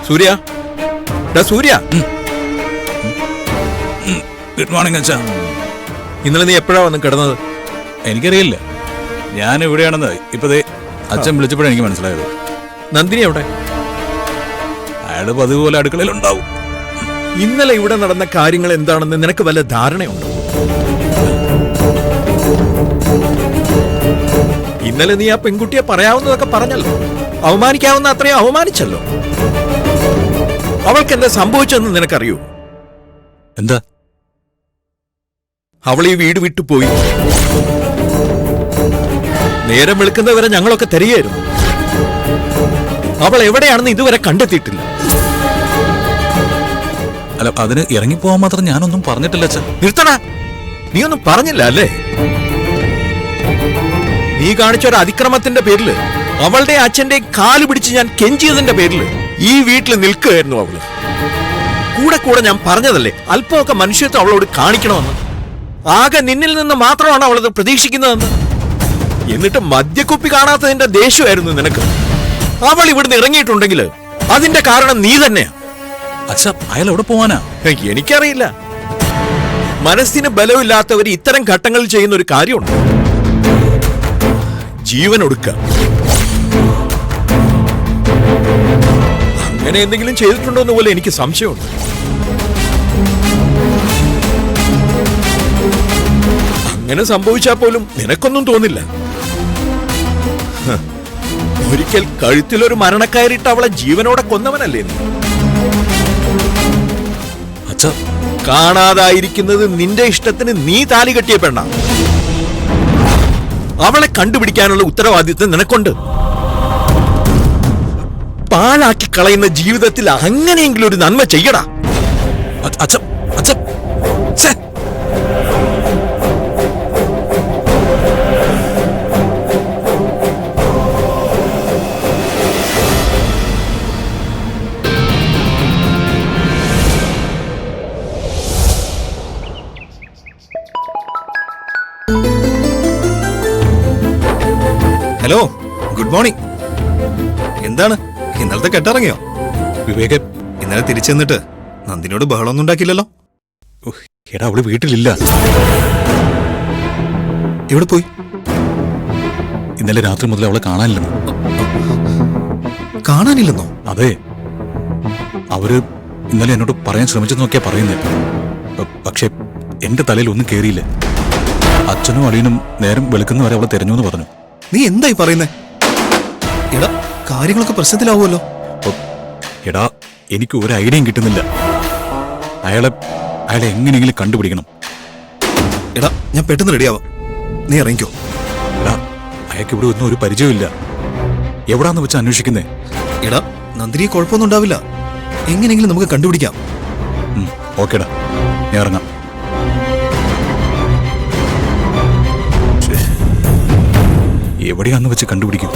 സൂര്യ, സൂര്യ. Good morning അച്ഛാ. ഇന്നലെ നീ എപ്പോഴാ വന്ന് കിടന്നത്? എനിക്കറിയില്ല, ഞാൻ എവിടെയാണെന്ന് ഇപ്പതേ അച്ഛൻ വിളിച്ചപ്പോഴാണ് എനിക്ക് മനസ്സിലായത്. നന്ദിനി എവിടെ? അയാള് പതിവ് പോലെ അടുക്കളയിൽ ഉണ്ടാവും. ഇന്നലെ ഇവിടെ നടന്ന കാര്യങ്ങൾ എന്താണെന്ന് നിനക്ക് വല്ല ധാരണയുണ്ടോ? ഇന്നലെ നീ ആ പെൺകുട്ടിയെ പറയാവുന്നതൊക്കെ പറഞ്ഞല്ലോ, അവമാനിക്കാവുന്ന അത്രയും അവമാനിച്ചല്ലോ. അവൾക്ക് എന്താ സംഭവിച്ചതെന്ന് നിനക്കറിയൂ? എന്താ? അവൾ ഈ വീട് വിട്ടുപോയി. നേരം വെളുക്കുന്നവരെ ഞങ്ങളൊക്കെ തരികയായിരുന്നു. അവൾ എവിടെയാണെന്ന് ഇതുവരെ കണ്ടെത്തിയിട്ടില്ല. അല്ല, അതിന് ഇറങ്ങിപ്പോവാൻ മാത്രം ഞാനൊന്നും പറഞ്ഞിട്ടില്ല അച്ഛൻ. നിർത്തണ, നീ ഒന്നും പറഞ്ഞില്ല അല്ലേ? നീ കാണിച്ച ഒരു അതിക്രമത്തിന്റെ പേരില്, അവളുടെ അച്ഛന്റെ കാല് പിടിച്ച് ഞാൻ കെഞ്ചിയതിന്റെ പേരില് ഈ വീട്ടിൽ നിൽക്കുകയായിരുന്നു അവള്. കൂടെ കൂടെ ഞാൻ പറഞ്ഞതല്ലേ അല്പമൊക്കെ മനുഷ്യത്വം അവളോട് കാണിക്കണമെന്ന്. ആകെ നിന്നിൽ നിന്ന് മാത്രമാണ് അവളത് പ്രതീക്ഷിക്കുന്നതെന്ന്. എന്നിട്ട് മദ്യക്കുപ്പി കാണാത്തതിന്റെ ദേഷ്യമായിരുന്നു നിനക്ക്. അവൾ ഇവിടുന്ന് ഇറങ്ങിയിട്ടുണ്ടെങ്കിൽ അതിന്റെ കാരണം നീ തന്നെയാ. അച്ഛാ, അയാൾ എവിടെ പോവാനാ? എനിക്കറിയില്ല. മനസ്സിന് ബലമില്ലാത്തവർ ഇത്തരം ഘട്ടങ്ങളിൽ ചെയ്യുന്ന ഒരു കാര്യമുണ്ട്, ജീവൻ ഒടുക്കുക. അങ്ങനെ എന്തെങ്കിലും ചെയ്തിട്ടുണ്ടോ എന്ന് പോലെ എനിക്ക് സംശയമുണ്ട്. അങ്ങനെ സംഭവിച്ചാൽ പോലും നിനക്കൊന്നും തോന്നില്ല. ഒരിക്കൽ കഴുത്തിലൊരു മരണക്കയറിയിട്ട് അവളെ ജീവനോടെ കൊന്നവനല്ലേ നീ? അച്ഛാ, കാണാതായിരിക്കുന്നത് നിന്റെ ഇഷ്ടത്തിന് നീ താലി കെട്ടിയ പെണ്ണ. അവളെ കണ്ടുപിടിക്കാനുള്ള ഉത്തരവാദിത്വം നിനക്കുണ്ട്. പാഴാക്കി കളയുന്ന ജീവിതത്തിൽ അങ്ങനെയെങ്കിലും ഒരു നന്മ ചെയ്യടാ. Hello, good morning. എന്താണ് ഇന്നലത്തെ കെട്ടിറങ്ങിയോ? വിവേക്, ഇന്നലെ തിരിച്ചു നിന്നിട്ട് നന്ദിനോട് ബഹളമൊന്നും ഉണ്ടാക്കില്ലല്ലോ? എടാ, അവള് വീട്ടിലില്ല. എവിടെ പോയി? ഇന്നലെ രാത്രി മുതൽ അവളെ കാണാനില്ലെന്ന്. കാണാനില്ലെന്നോ? അതെ, അവര് ഇന്നലെ എന്നോട് പറയാൻ ശ്രമിച്ചെന്നൊക്കെയാ പറയുന്നേ. പക്ഷെ എന്റെ തലയിൽ ഒന്നും കേറിയില്ല. അച്ഛനും അളിയനും നേരം വെളുക്കുന്നവരെ അവളെ തെരഞ്ഞു എന്ന് പറഞ്ഞു. നീ എന്തായി പറയുന്നേ? എടാ, കാര്യങ്ങളൊക്കെ പ്രശ്നത്തിലാവുമല്ലോ. എടാ, എനിക്ക് ഒരു ഐഡിയയും കിട്ടുന്നില്ല. അയാളെ എങ്ങനെയെങ്കിലും കണ്ടുപിടിക്കണം. എടാ, ഞാൻ പെട്ടെന്ന് റെഡിയാവാം, നീ ഇറങ്ങിക്കോ. എടാ, അയാൾക്ക് ഇവിടെ ഒന്നും ഒരു പരിചയമില്ല. എവിടാന്ന് വെച്ച് അന്വേഷിക്കുന്നേ? എടാ, നന്ദിനിയെ കുഴപ്പമൊന്നും ഉണ്ടാവില്ല. എങ്ങനെയെങ്കിലും നമുക്ക് കണ്ടുപിടിക്കാം. ഓക്കേടാ, ഞാൻ ഇറങ്ങാം. എവിടെയാന്ന് വെച്ച് കണ്ടുപിടിക്കും?